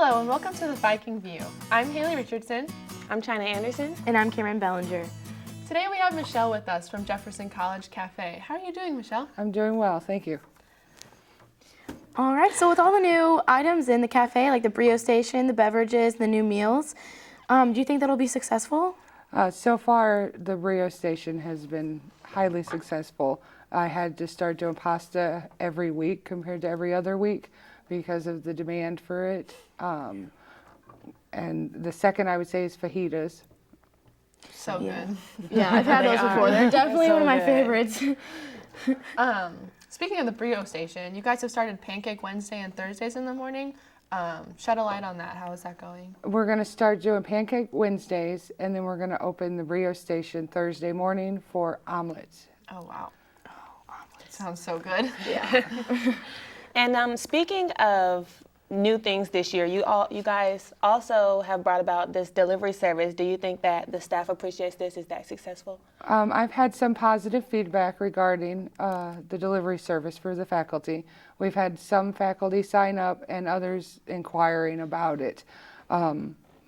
Hello and welcome to the Viking View. I'm Haley Richardson. I'm China Anderson. And I'm Cameron Bellinger. Today we have Michelle with us from Jefferson College Café. How are you doing, Michelle? I'm doing well, thank you. All right, so with all the new items in the cafe, like the Brio Station, the beverages, the new meals, do you think that'll be successful? So far, the Brio Station has been highly successful. I had to start doing pasta every week compared to every other week because of the demand for it. And the second I would say is fajitas. So good. Yeah, I've had those before. They're definitely so one of my good. favorites. Speaking of the Brio Station, you guys have started Pancake Wednesday and Thursdays in the morning. Shed a light on that. How is that going? We're going to start doing Pancake Wednesdays, and then we're going to open the Brio Station Thursday morning for omelets. Oh, wow. Sounds so good. Yeah. And speaking of new things this year, you guys also have brought about this delivery service. Do you think that the staff appreciates this? Is that successful? I've had some positive feedback regarding the delivery service for the faculty. We've had some faculty sign up and others inquiring about it.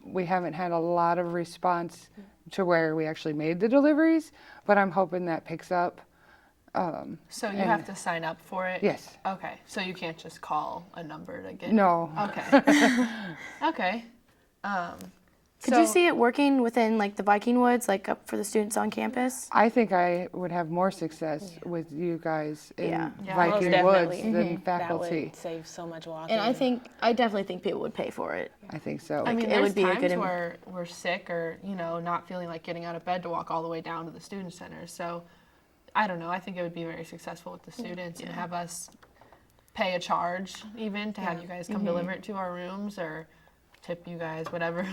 We haven't had a lot of response to where we actually made the deliveries, but I'm hoping that picks up. So you have to sign up for it? Yes. Okay, so you can't just call a number to get... No. Okay. Okay. Could you see it working within like the Viking Woods, like up for the students on campus? I think I would have more success with you guys in Yeah. Yeah. Viking Most Woods definitely. than That faculty. would save so much walking. And I definitely think people would pay for it. I think so. I mean, it there's would be a times good where we're sick or, not feeling like getting out of bed to walk all the way down to the student center. So, I don't know. I think it would be very successful with the students and have us pay a charge even to have you guys come deliver it to our rooms or tip you guys, whatever's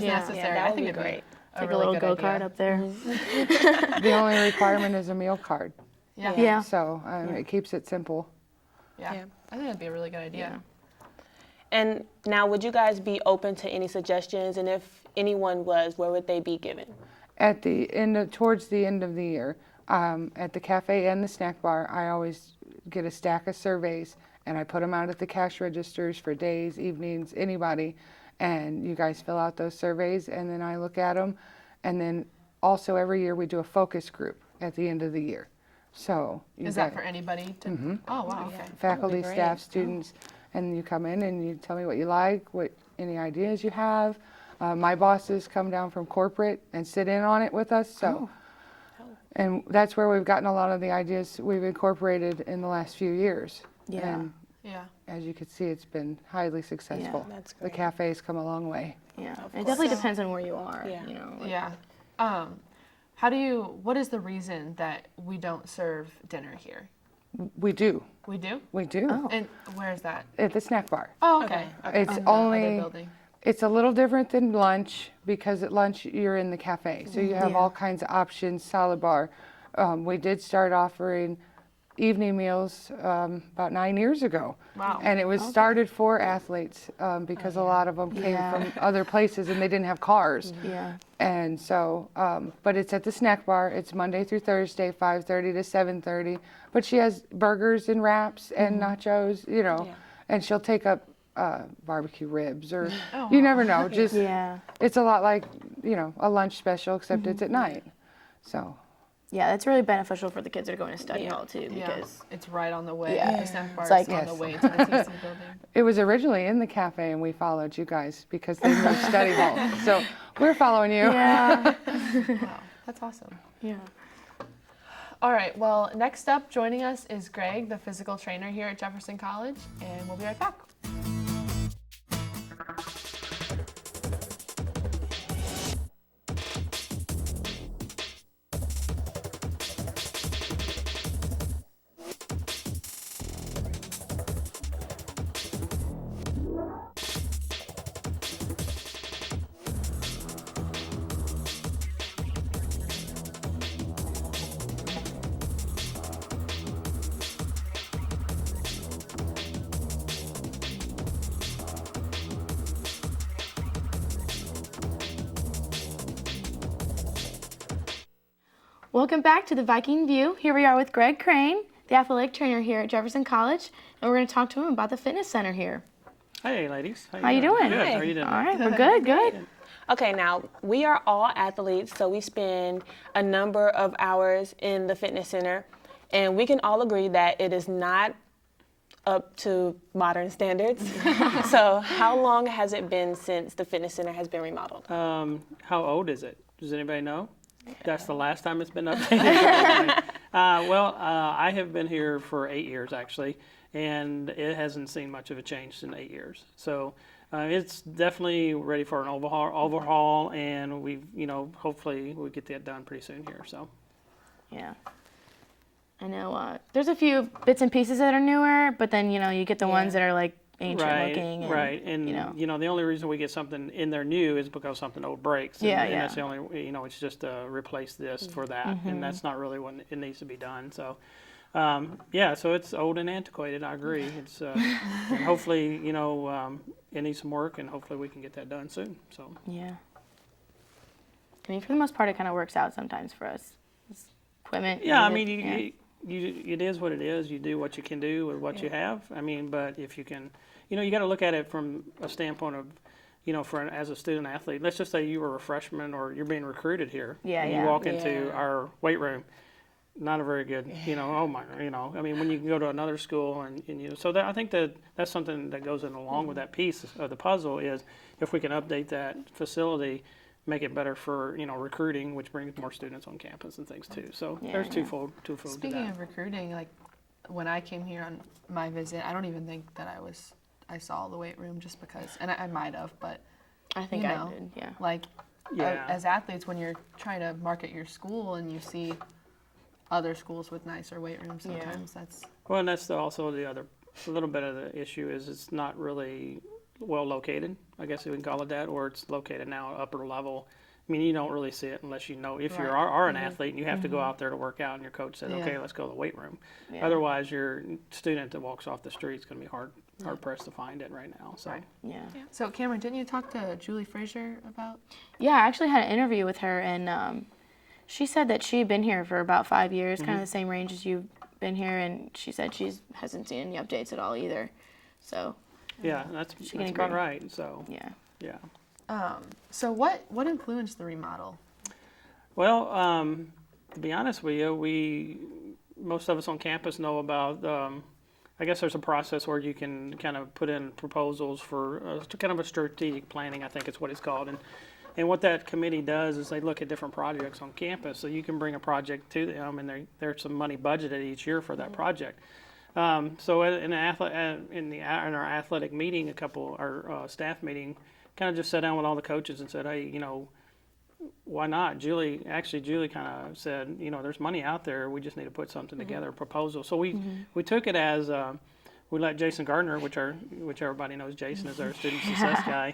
necessary. that I would think be it'd great. be Take really a little good go-kart idea. up there. The only requirement is a meal card. Yeah. Yeah. So it keeps it simple. Yeah. Yeah. I think that'd be a really good idea. And now, would you guys be open to any suggestions? And if anyone was, where would they be given? At the end, towards the end of the year, at the cafe and the snack bar, I always get a stack of surveys and I put them out at the cash registers for days, evenings, anybody. And you guys fill out those surveys and then I look at them. And then also every year we do a focus group at the end of the year. So Is that for anybody to? Oh, wow. Okay. faculty, great. staff, students, and you come in and you tell me what you like, any ideas you have. My bosses come down from corporate and sit in on it with us. So, and that's where we've gotten a lot of the ideas we've incorporated in the last few years. Yeah. And Yeah. as you can see, it's been highly successful. that's The great. cafe's come a long way. Yeah. It definitely depends on where you are. Yeah. Like- Yeah. What is the reason that we don't serve dinner here? We do. We do? We do. Oh. And where's that? At the snack bar. Oh, okay. It's In the other only, building. it's a little different than lunch because at lunch you're in the cafe. So you have Yeah. all kinds of options, salad bar. We did start offering evening meals about 9 years ago. Wow. And it was started for athletes because a lot of them came Yeah. from other places and they didn't have cars. Yeah. And so, but it's at the snack bar. It's Monday through Thursday, 5:30 to 7:30. But she has burgers and wraps and nachos, and she'll take up barbecue ribs or you never know. Just Yeah. it's a lot like a lunch special, except it's at night. So Yeah, that's really beneficial for the kids that are going to study hall too, Yeah. because It's right on the way. Yeah. The snack bar It's like- is on the Yes. way to the TC building. it was originally in the cafe, and we followed you guys because they moved study hall. So we're following you. yeah. Wow. That's awesome. Yeah. All right. Well, next up joining us is Greg, the physical trainer here at Jefferson College, and we'll be right back. Welcome back to the Viking View. Here we are with Greg Crane, the athletic trainer here at Jefferson College, and we're going to talk to him about the fitness center here. Hey, ladies. How you doing? Good. Hey. How are you doing? All right, we're good, good. Okay, now we are all athletes, so we spend a number of hours in the fitness center, and we can all agree that it is not up to modern standards. So how long has it been since the fitness center has been remodeled? How old is it? Does anybody know? That's the last time it's been updated. I have been here for 8 years actually, and it hasn't seen much of a change in 8 years. So it's definitely ready for an overhaul, and hopefully we get that done pretty soon here. So. Yeah. I know there's a few bits and pieces that are newer, but then, you get the ones that are like ancient looking. And, right. And, the only reason we get something in there new is because something old breaks. And that's the only, it's just to replace this for that. And that's not really what it needs to be done. So, so it's old and antiquated. I agree. It's and hopefully, it needs some work, and hopefully we can get that done soon. So. Yeah. I mean, for the most part, it kind of works out sometimes for us. It's equipment. Yeah, I mean, it is what it is. You do what you can do with what you have. I mean, but if you can, you got to look at it from a standpoint of, as a student athlete. Let's just say you were a freshman or you're being recruited here. And you walk into our weight room, not a very good, oh my, I mean, when you can go to another school so I think that's something that goes in along with that piece of the puzzle is if we can update that facility, make it better for recruiting, which brings more students on campus and things too. So there's twofold to that. Speaking of recruiting, like when I came here on my visit, I don't even think that I saw the weight room just because, and I might have, but I think I did. Yeah. Like as athletes, when you're trying to market your school and you see other schools with nicer weight rooms, sometimes that's. Well, and that's also a little bit of the issue is it's not really well located, I guess we can call it that, or it's located now upper level. I mean, you don't really see it unless if you are an athlete and you have to go out there to work out and your coach says, okay, let's go to the weight room. Yeah. Otherwise, your student that walks off the street is going to be hard pressed to find it right now. So. Right. Yeah. So Cameron, didn't you talk to Julie Frazier about? Yeah, I actually had an interview with her, and she said that she'd been here for about 5 years, kind of the same range as you've been here, and she said she hasn't seen any updates at all either. So. Yeah, that's about right. So. Yeah. So what influenced the remodel? Well, to be honest with you, most of us on campus know about. I guess there's a process where you can kind of put in proposals for kind of a strategic planning. I think it's what it's called, and what that committee does is they look at different projects on campus. So you can bring a project to them, and there's some money budgeted each year for that project. So in our athletic meeting, our staff meeting, kind of just sat down with all the coaches and said, hey, why not? Julie kind of said, there's money out there. We just need to put something together, a proposal. So we took it as we let Jason Gardner, which everybody knows Jason is our student success guy.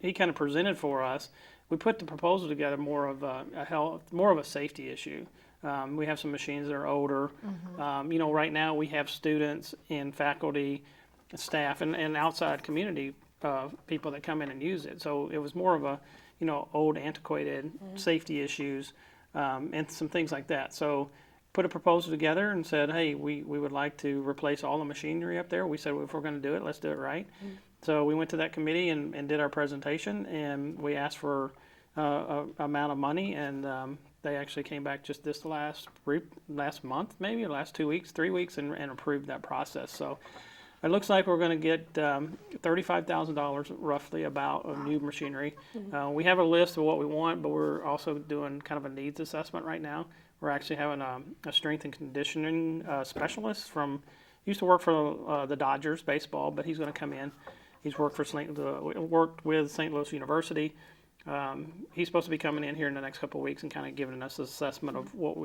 He kind of presented for us. We put the proposal together more of a safety issue. We have some machines that are older. Right now we have students and faculty, staff, and outside community people that come in and use it. So it was more of a, old, antiquated safety issues and some things like that. So put a proposal together and said, hey, we would like to replace all the machinery up there. We said, well, if we're going to do it, let's do it right. So we went to that committee and did our presentation, and we asked for amount of money, and they actually came back just this last month, maybe, or last 2 weeks, 3 weeks, and approved that process. So it looks like we're going to get $35,000 roughly of new machinery. We have a list of what we want, but we're also doing kind of a needs assessment right now. We're actually having a strength and conditioning specialist used to work for the Dodgers baseball, but he's going to come in. He's worked with St. Louis University. He's supposed to be coming in here in the next couple of weeks and kind of giving us an assessment of what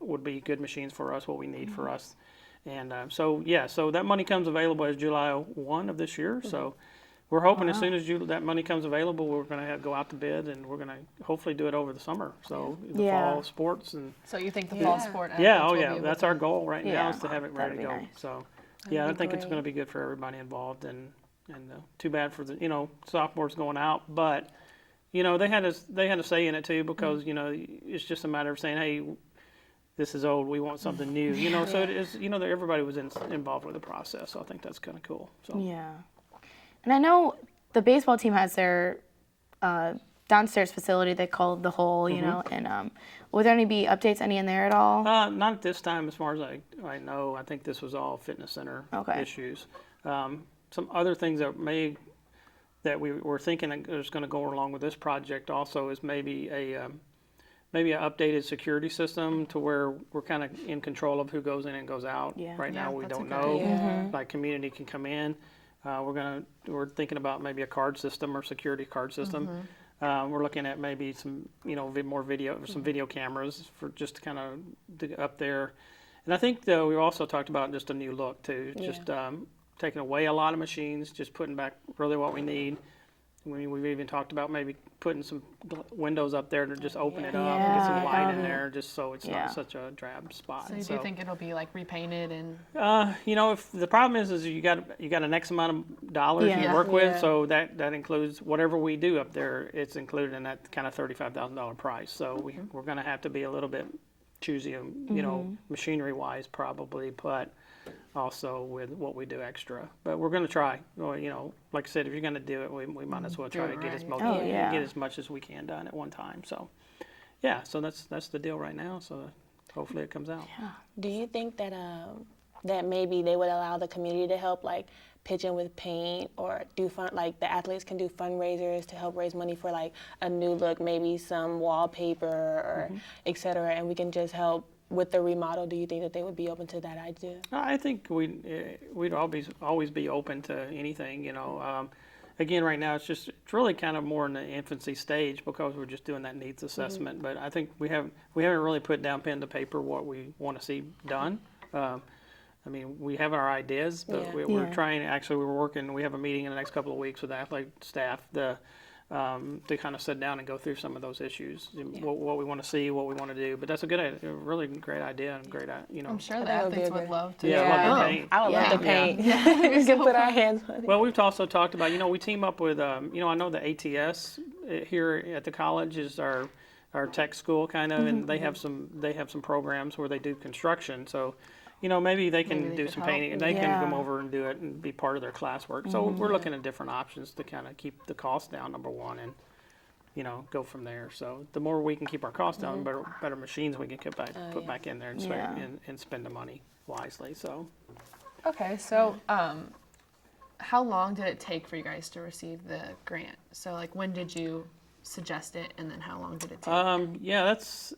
would be good machines for us, what we need for us. And so that money comes available as July 1 of this year. So we're hoping as soon as that money comes available, we're going to go out to bid, and we're going to hopefully do it over the summer. So the fall sports and. So you think the fall sport? That's our goal right now is to have it ready to go. Nice. So I think it's going to be good for everybody involved, and too bad for the sophomores going out, but. They had a say in it too, because it's just a matter of saying, hey, this is old, we want something new, you know, so it is, you know, that everybody was involved with the process, so I think that's kind of cool, so. Yeah. And I know the baseball team has their downstairs facility they call the Hole, you know, and will there be updates any in there at all? Not at this time, as far as I know. I think this was all fitness center issues. Some other things that we were thinking is going to go along with this project also is maybe an updated security system to where we're kind of in control of who goes in and goes out. Yeah. Right now we that's a don't good know. idea. Like community can come in. We're thinking about maybe a card system or security card system. We're looking at maybe some, you know, more video, some video cameras for just kind of up there. And I think though we also talked about just a new look too, just taking away a lot of machines, just putting back really what we need. We've even talked about maybe putting some windows up there to just open it up and get some light in there, just so it's not such a drab spot. So you do think it'll be like repainted and? You know, if the problem is you got an X amount of dollars you work with, so that includes whatever we do up there. It's included in that kind of $35,000 price. So we're going to have to be a little bit choosy, you know, machinery wise probably, but also with what we do extra. But we're going to try. Well, you know, like I said, if you're going to do it, we might as well try to get as much as we can done at one time. So, yeah, so that's the deal right now. So hopefully it comes out. Yeah. Do you think that that maybe they would allow the community to help, like pitch in with paint, or do like the athletes can do fundraisers to help raise money for like a new look, maybe some wallpaper or et cetera, and we can just help with the remodel? Do you think that they would be open to that idea? I think we'd always be open to anything, you know. Again, right now it's really kind of more in the infancy stage because we're just doing that needs assessment. But I think we haven't really put down pen to paper what we want to see done. I mean, we have our ideas, but we're trying. Actually, we're working. We have a meeting in the next couple of weeks with the athletic staff to kind of sit down and go through some of those issues, what we want to see, what we want to do. But that's a really great idea and great, you know. I'm sure the athletes would love to. Love to paint. I would love to paint. We can put our hands on it. Well, we've also talked about, you know, we team up with, you know, I know the ATS here at the college is our tech school kind of, and they have some programs where they do construction. So, you know, maybe they can do some painting and they can come over and do it and be part of their classwork. So we're looking at different options to kind of keep the cost down, number one, and, you know, go from there. So the more we can keep our costs down, better machines we can put back in there and spend the money wisely. So. Okay, so how long did it take for you guys to receive the grant? So like when did you suggest it, and then how long did it take? That's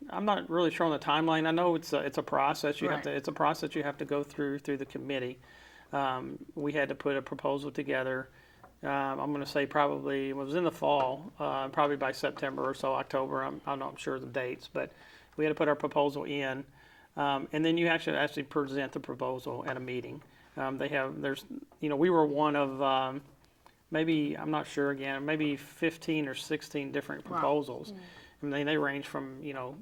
I'm not really sure on the timeline. I know it's a process. It's a process you have to go through the committee. We had to put a proposal together. I'm going to say probably it was in the fall, probably by September or so, October. I'm not sure of the dates, but we had to put our proposal in, and then you actually present the proposal at a meeting. We were one of maybe, I'm not sure again, maybe 15 or 16 different proposals. I mean, they range from, you know,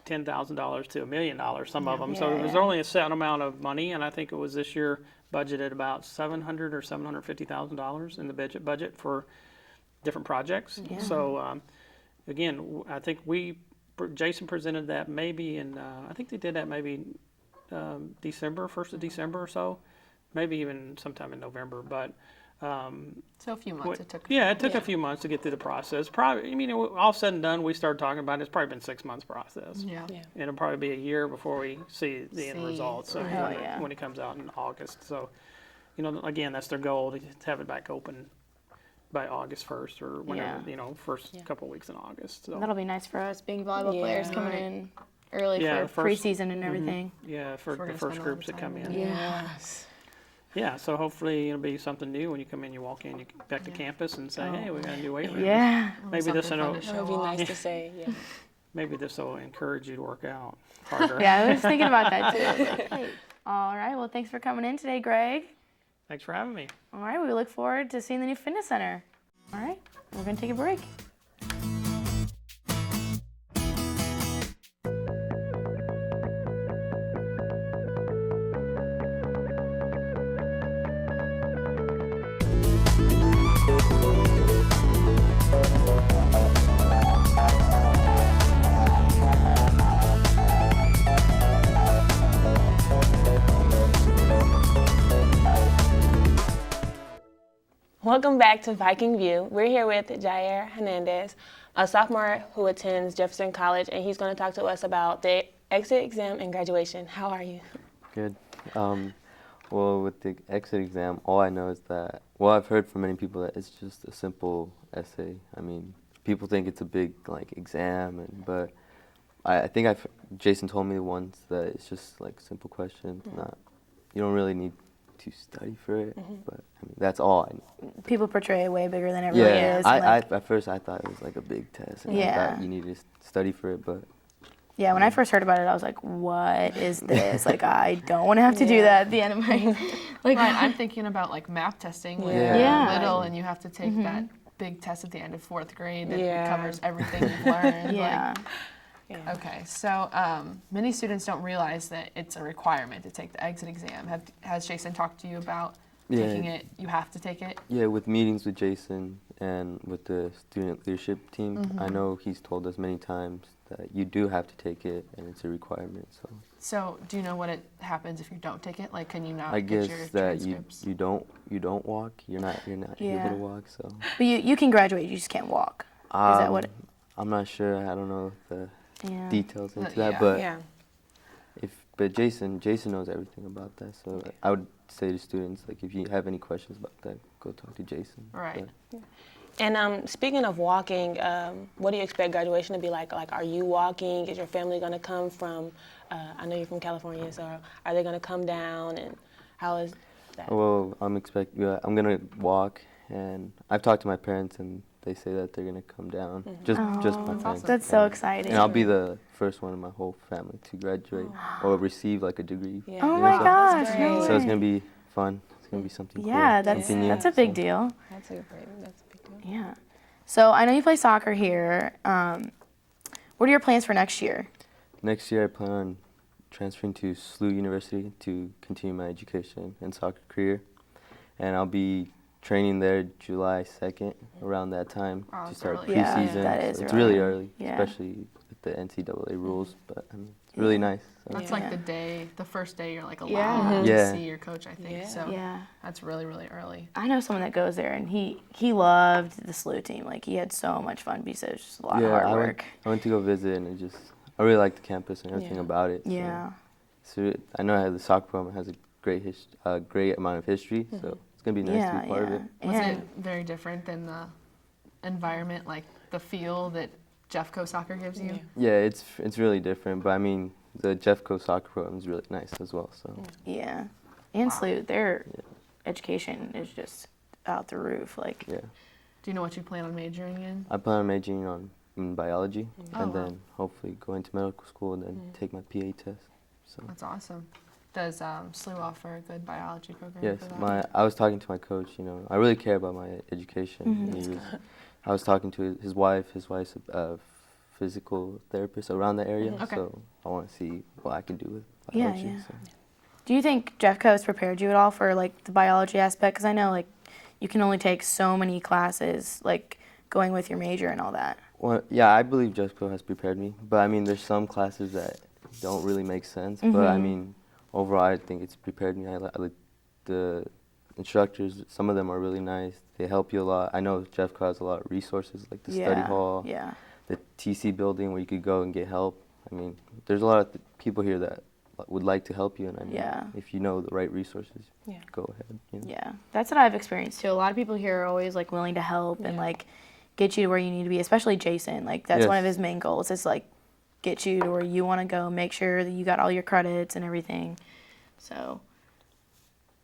$10,000 to $1 million, some of them. So there was only a set amount of money, and I think it was this year budgeted about $700,000 or $750,000 in the budget for different projects. So again, I think Jason presented that maybe in, I think they did that maybe December, 1st of December or so, maybe even sometime in November, but so a few months it took. It took a few months to get through the process. Probably, I mean, all said and done, we started talking about it. It's probably been 6 months process. And it'll probably be a year before we see the end results when it comes out in August. So, you know, again, that's their goal to have it back open by August 1st or whenever, you know, first couple of weeks in August. So. That'll be nice for us being volleyball players coming in early for preseason and everything. Yeah, for the first groups that come in. Yes. Yeah, so hopefully it'll be something new when you come in, you walk in, you get back to campus and say, hey, we got a new weight room. Yeah. Maybe this will That would be nice to say, Maybe this will encourage you to work out harder. I was thinking about that too. All right, well, thanks for coming in today, Greg. Thanks for having me. All right, we look forward to seeing the new fitness center. All right, we're going to take a break. Welcome back to Viking View. We're here with Jair Hernandez, a sophomore who attends Jefferson College, and he's going to talk to us about the exit exam and graduation. How are you? Good. Well, with the exit exam, all I know is that, well, I've heard from many people that it's just a simple essay. I mean, people think it's a big, like, exam, but I think Jason told me once that it's just, like, simple questions. You don't really need to study for it, but I mean, that's all I know. People portray it way bigger than it really is. At first I thought it was like a big test, and I Yeah. thought you needed to study for it, but Yeah, when I first heard about it, I was like, what is this? Like, I don't want to have to do that at the end of my, like, Right, I'm thinking about like math testing when Yeah. you're Yeah. little and you have to take that big test at the end of 4th grade that Yeah. covers everything you've learned. yeah. Okay, so many students don't realize that it's a requirement to take the exit exam. Has Jason talked to you about Yeah. taking it? You have to take it? yeah, with meetings with Jason and with the student leadership team, I know he's told us many times that you do have to take it, and it's a requirement. So So do you know what happens if you don't take it? Like, can you not I get guess your that transcripts? you don't walk. You're not Yeah. able to walk. So But you can graduate, you just can't walk. Is that what? I'm not sure. I don't know the Yeah. details into Yeah. that, but Yeah. but Jason knows everything about that. So I would say to students, like, if you have any questions about that, go talk to Jason. Right. But And speaking of walking, what do you expect graduation to be like? Like, are you walking? Is your family going to come from, I know you're from California, so are they going to come down? And how is that? well, I'm gonna walk, and I've talked to my parents, and they say that they're gonna come down. Just my parents. That's so exciting. And I'll be the first one in my whole family to graduate or receive like a degree. Yeah. Oh you my know, gosh. great. No So it's way. gonna be fun. It's gonna be something Yeah, cool. to that's continue. that's a big So- deal. That's a big deal. Yeah. So I know you play soccer here. What are your plans for next year? Next year, I plan on transferring to SLU University to continue my education and soccer career, and I'll be training there July 2nd, around that time, Oh, to it's start early. Yeah, preseason. that So is it's early. really early, Yeah. especially with the NCAA rules. But I mean, it's really nice. So. That's like the first day you're like allowed Yeah. to Yeah. see your coach, I think. Yeah. So Yeah. that's really, really early. I know someone that goes there, and he loved the SLU team. Like, he had so much fun because it was just a lot of hard work. I went to go visit, and I really like the campus and everything Yeah. about it. Yeah. So I know the soccer program has a great amount of history, so it's gonna be nice to Yeah, be part of yeah. it. Was And it very different than the environment, like the feel that Jeffco soccer gives you? Yeah, it's really different, but I mean the Jeffco soccer program is really nice as well. So yeah. And SLU, their education is just out the roof. Like, yeah, Do you know what you plan on majoring in? I plan on majoring in biology, Oh, and wow. then hopefully go into medical school and then take my PA test. So That's awesome. Does SLU offer a good biology program yes, for that? I was talking to my coach. I really care about my education. And I was talking to his wife. His wife's a physical therapist around the area, Okay. so I want to see what I can do with Yeah, biology. yeah. So. do you think Jeffco has prepared you at all for, like, the biology aspect? Because I know, like, you can only take so many classes, like, going with your major and all that. Well, yeah, I believe Jeffco has prepared me, but I mean, there's some classes that don't really make sense. But I mean, overall, I think it's prepared me. I like the instructors. Some of them are really nice. They help you a lot. I know Jeffco has a lot of resources, like the study hall, Yeah. the TC building where you could go and get help. I mean, there's a lot of people here that would like to help you, and I mean, Yeah. if you know the right resources, Yeah. go ahead. Yeah, that's what I've experienced too. A lot of people here are always like willing to help and like get you to where you need to be, especially Jason. Like, that's one of Yes. his main goals is like get you to where you want to go, make sure that you got all your credits and everything. So,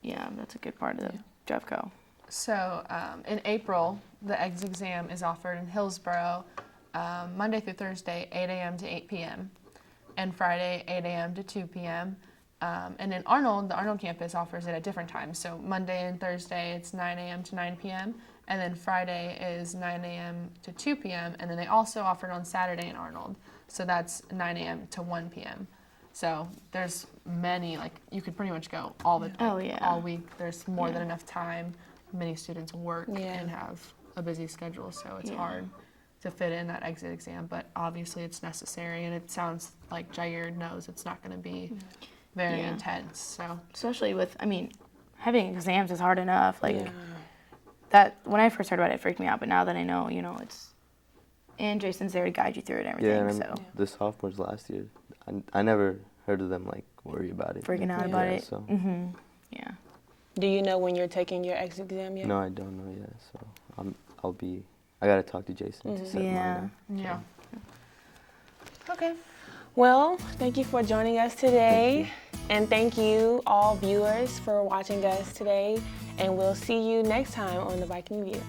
yeah, that's a good part of the Jeffco. So in April, the exit exam is offered in Hillsborough Monday through Thursday, 8 a.m. to 8 p.m. and Friday, 8 a.m. to 2 p.m. And in Arnold, the Arnold campus offers it at different times. So Monday and Thursday, it's 9 a.m. to 9 p.m. And then Friday is 9 a.m. to 2 p.m. And then they also offer it on Saturday in Arnold. So that's 9 a.m. to 1 p.m. So there's many, like, you could pretty much go all week. There's more than enough time. Many students work and have a busy schedule, so it's hard to fit in that exit exam. But obviously it's necessary, and it sounds like Jair knows it's not going to be very intense. So Especially with, I mean, having exams is hard enough. Like, that when I first heard about it, it freaked me out. But now that I know, and Jason's there to guide you through it and everything. Yeah, and so the sophomores last year, I never heard of them like worry about it. freaking out about it. So. Yeah. Do you know when you're taking your exit exam yet? No, I don't know yet. So I gotta talk to Jason to set mine up. Yeah. Okay. Well, thank you for joining us today. And thank you, all viewers, for watching us today. And we'll see you next time on the Viking View.